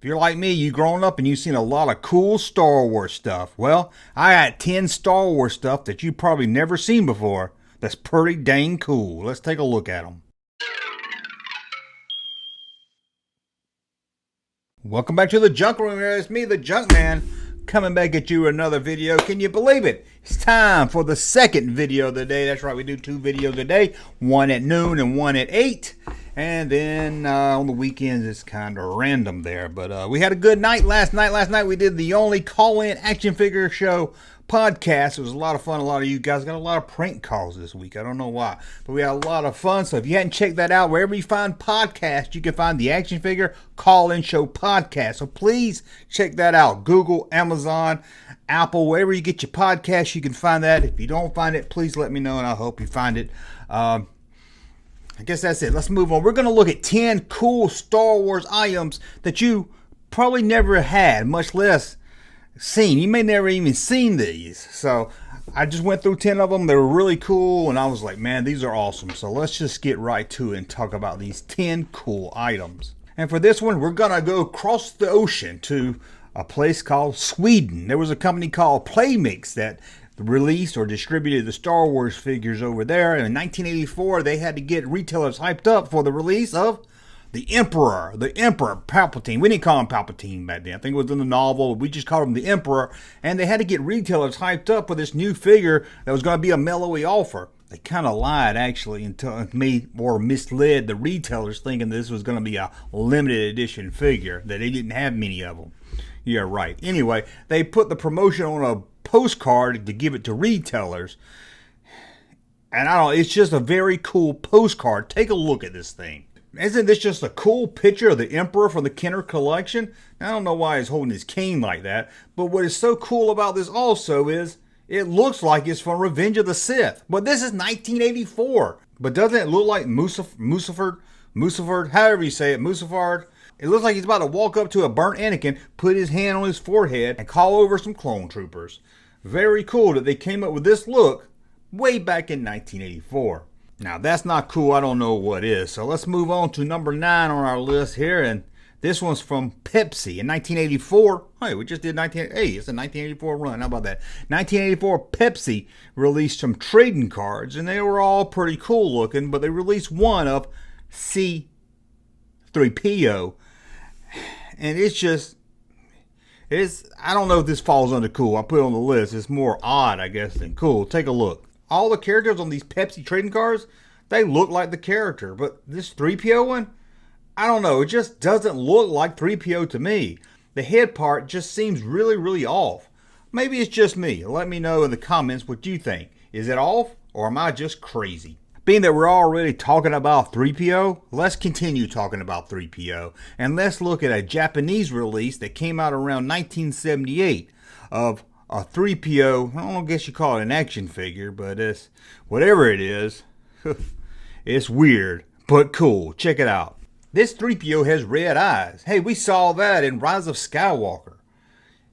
If you're like me, you grown up and you've seen a lot of cool Star Wars stuff. Well, I got 10 Star Wars stuff that you probably never seen before that's pretty dang cool. Let's take a look at them. Welcome back to the Junk Room. It's me, the Junkman, coming back at you with another video. Can you believe it? It's time for the second video of the day. That's right, we do 2 videos a day, one at noon and one at 8. And then on the weekends, it's kind of random there. But we had a good night last night. Last night we did the only call-in action figure show podcast. It was a lot of fun. A lot of you guys got a lot of prank calls this week. I don't know why, but we had a lot of fun. So if you hadn't checked that out, wherever you find podcasts, you can find the action figure call-in show podcast. So please check that out. Google, Amazon, Apple, wherever you get your podcasts, you can find that. If you don't find it, please let me know, and I hope you find it. I guess that's it. Let's move on. We're going to look at 10 cool Star Wars items that you probably never had, much less seen. You may never even seen these. So I just went through 10 of them. They were really cool, and I was like, man, these are awesome. So let's just get right to it and talk about these 10 cool items. And for this one, we're going to go across the ocean to a place called Sweden. There was a company called Playmix that released or distributed the Star Wars figures over there. And in 1984, they had to get retailers hyped up for the release of the Emperor Palpatine. We didn't call him Palpatine back then. I think it was in the novel. We just called him the Emperor. And they had to get retailers hyped up for this new figure that was going to be a mellowy offer. They kind of lied, actually, until made or misled the retailers thinking this was going to be a limited edition figure, that they didn't have many of them. Yeah, right. Anyway, they put the promotion on a postcard to give it to retailers. And I don't know, it's just a very cool postcard. Take a look at this thing. Isn't this just a cool picture of the Emperor from the Kenner collection? I don't know why he's holding his cane like that, but what is so cool about this also is it looks like it's from Revenge of the Sith. But this is 1984. But doesn't it look like Mustafar, however you say it, Mustafar? It looks like he's about to walk up to a burnt Anakin, put his hand on his forehead, and call over some clone troopers. Very cool that they came up with this look way back in 1984. Now, that's not cool. I don't know what is. So let's move on to number 9 on our list here. And this one's from Pepsi in 1984. Hey, we just did it's a 1984 run. How about that? 1984, Pepsi released some trading cards, and they were all pretty cool looking, but they released one of C-3PO. And I don't know if this falls under cool. I put it on the list. It's more odd, I guess, than cool. Take a look. All the characters on these Pepsi trading cards, they look like the character. But this 3PO one, I don't know. It just doesn't look like 3PO to me. The head part just seems really, really off. Maybe it's just me. Let me know in the comments what you think. Is it off, or am I just crazy? Being that we're already talking about 3PO, let's continue talking about 3PO. And let's look at a Japanese release that came out around 1978 of a 3PO. I don't guess you call it an action figure, but it's whatever it is. It's weird, but cool. Check it out. This 3PO has red eyes. Hey, we saw that in Rise of Skywalker.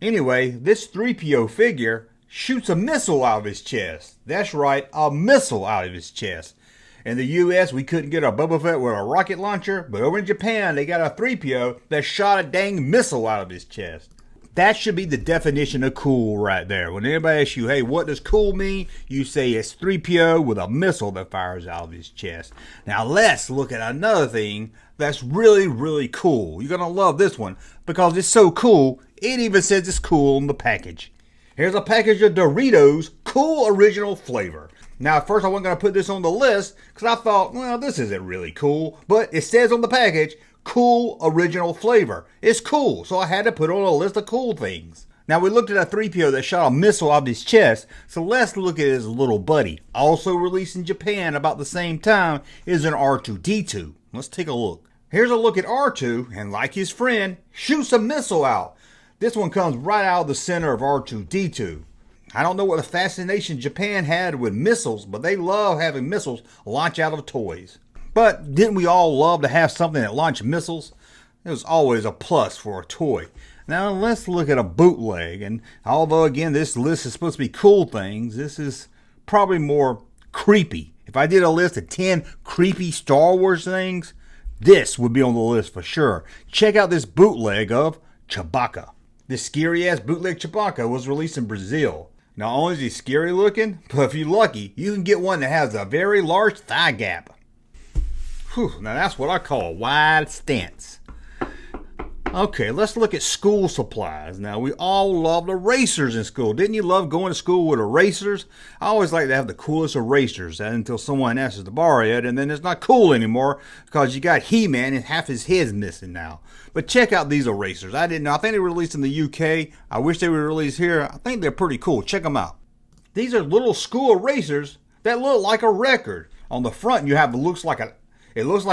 Anyway, this 3PO figure shoots a missile out of his chest. That's right, a missile out of his chest. In the U.S., we couldn't get our Boba Fett with a rocket launcher, but over in Japan, they got a 3PO that shot a dang missile out of his chest. That should be the definition of cool right there. When anybody asks you, hey, what does cool mean? You say it's 3PO with a missile that fires out of his chest. Now, let's look at another thing that's really, really cool. You're going to love this one because it's so cool, it even says it's cool on the package. Here's a package of Doritos Cool Original Flavor. Now, at first I wasn't going to put this on the list because I thought, well, this isn't really cool. But it says on the package, Cool Original Flavor. It's cool, so I had to put it on a list of cool things. Now, we looked at a 3PO that shot a missile out of his chest, so let's look at his little buddy. Also released in Japan about the same time is an R2-D2. Let's take a look. Here's a look at R2, and like his friend, shoots a missile out. This one comes right out of the center of R2-D2. I don't know what the fascination Japan had with missiles, but they love having missiles launch out of toys. But didn't we all love to have something that launched missiles? It was always a plus for a toy. Now let's look at a bootleg. And although again this list is supposed to be cool things, this is probably more creepy. If I did a list of 10 creepy Star Wars things, this would be on the list for sure. Check out this bootleg of Chewbacca. This scary ass bootleg Chewbacca was released in Brazil. Not only is he scary looking, but if you're lucky, you can get one that has a very large thigh gap. Whew, now that's what I call a wide stance. Okay, let's look at school supplies. Now, we all loved erasers in school. Didn't you love going to school with erasers? I always like to have the coolest erasers until someone asks to borrow it, and then it's not cool anymore because you got He-Man and half his head's missing now. But check out these erasers. I didn't know. I think they were released in the UK. I wish they were released here. I think they're pretty cool. Check them out. These are little school erasers that look like a record. On the front, you have it looks like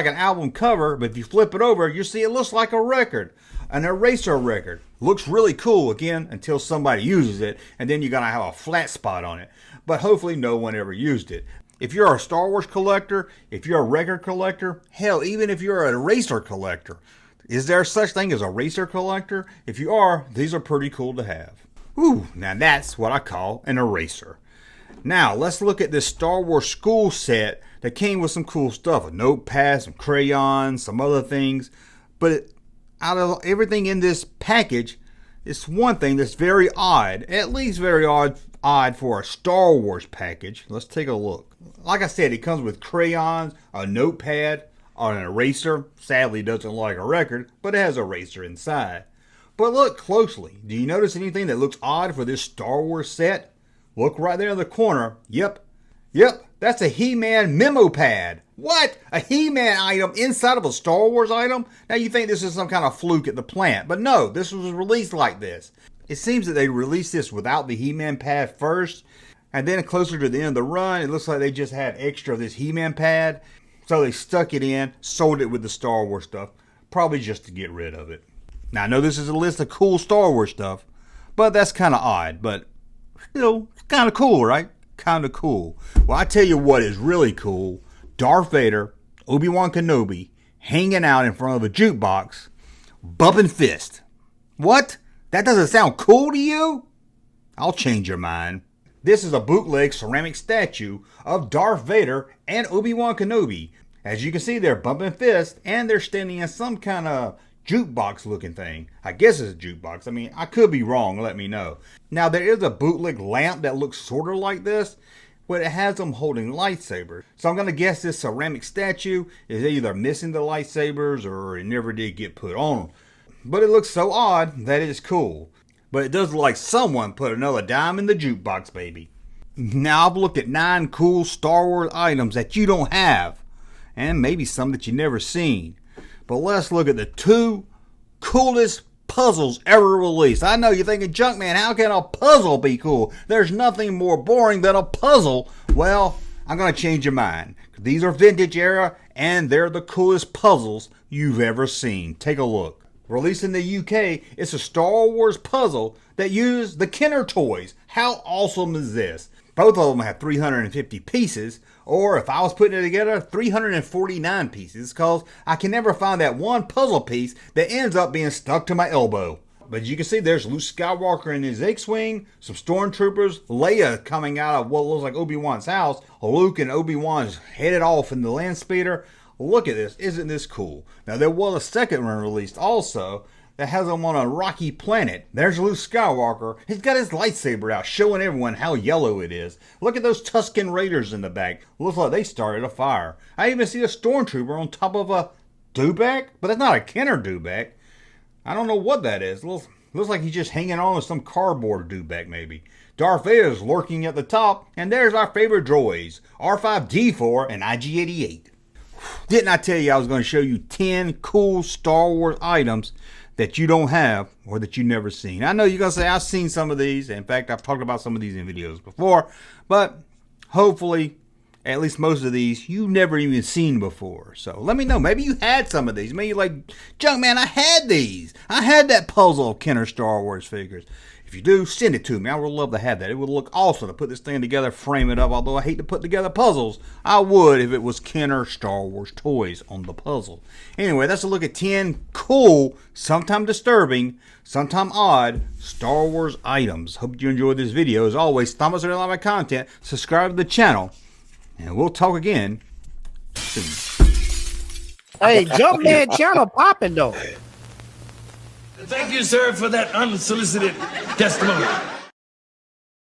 an album cover, but if you flip it over, you see it looks like a record. An eraser record. Looks really cool, again, until somebody uses it, and then you're going to have a flat spot on it. But hopefully no one ever used it. If you're a Star Wars collector, if you're a record collector, hell, even if you're an eraser collector, is there such thing as a eraser collector? If you are, these are pretty cool to have. Ooh, now that's what I call an eraser. Now, let's look at this Star Wars school set that came with some cool stuff. A notepad, some crayons, some other things. But out of everything in this package, it's one thing that's very odd. At least very odd for a Star Wars package. Let's take a look. Like I said, it comes with crayons, a notepad, or an eraser. Sadly, it doesn't look like a record, but it has an eraser inside. But look closely. Do you notice anything that looks odd for this Star Wars set? Look right there in the corner. Yep, that's a He-Man memo pad. What? A He-Man item inside of a Star Wars item? Now you think this is some kind of fluke at the plant, but no, this was released like this. It seems that they released this without the He-Man pad first, and then closer to the end of the run, it looks like they just had extra of this He-Man pad, so they stuck it in, sold it with the Star Wars stuff, probably just to get rid of it. Now I know this is a list of cool Star Wars stuff, but that's kind of odd, but still, it's kind of cool, right? Kind of cool. Well, I tell you what is really cool. Darth Vader, Obi-Wan Kenobi, hanging out in front of a jukebox, bumping fist. What? That doesn't sound cool to you? I'll change your mind. This is a bootleg ceramic statue of Darth Vader and Obi-Wan Kenobi. As you can see, they're bumping fists, and they're standing in some kind of jukebox looking thing. I guess it's a jukebox. I mean, I could be wrong. Let me know. Now, there is a bootleg lamp that looks sort of like this, but it has them holding lightsabers. So I'm going to guess this ceramic statue is either missing the lightsabers or it never did get put on. But it looks so odd that it is cool. But it does look like someone put another dime in the jukebox, baby. Now, I've looked at 9 cool Star Wars items that you don't have, and maybe some that you've never seen. But let's look at the 2 coolest puzzles ever released. I know you're thinking, Junkman, how can a puzzle be cool? There's nothing more boring than a puzzle. Well, I'm going to change your mind. These are vintage era, and they're the coolest puzzles you've ever seen. Take a look. Released in the UK, it's a Star Wars puzzle that used the Kenner toys. How awesome is this? Both of them have 350 pieces, or if I was putting it together, 349 pieces, because I can never find that one puzzle piece that ends up being stuck to my elbow. But you can see there's Luke Skywalker in his X-Wing, some stormtroopers, Leia coming out of what looks like Obi-Wan's house, Luke and Obi-Wan's headed off in the land speeder. Look at this, isn't this cool? Now there was a second one released also, that has him on a rocky planet. There's Luke Skywalker. He's got his lightsaber out, showing everyone how yellow it is. Look at those Tusken Raiders in the back. Looks like they started a fire. I even see a stormtrooper on top of a dewback, but that's not a Kenner dewback. I don't know what that is. Looks like he's just hanging on to some cardboard dewback maybe. Darth Vader is lurking at the top, and there's our favorite droids, R5-D4 and IG-88. Didn't I tell you I was going to show you 10 cool Star Wars items that you don't have or that you've never seen? I know you're going to say, I've seen some of these. In fact, I've talked about some of these in videos before. But hopefully, at least most of these, you've never even seen before. So let me know. Maybe you had some of these. Maybe you're like, Junkman, I had these. I had that puzzle of Kenner Star Wars figures. If you do, send it to me. I would love to have that. It would look awesome to put this thing together, frame it up. Although I hate to put together puzzles, I would if it was Kenner Star Wars toys on the puzzle. Anyway, that's a look at 10 cool, sometimes disturbing, sometimes odd Star Wars items. Hope you enjoyed this video. As always, thumbs up if you like my content, subscribe to the channel, and we'll talk again soon. Hey, Junkman channel popping though. Thank you, sir, for that unsolicited testimony.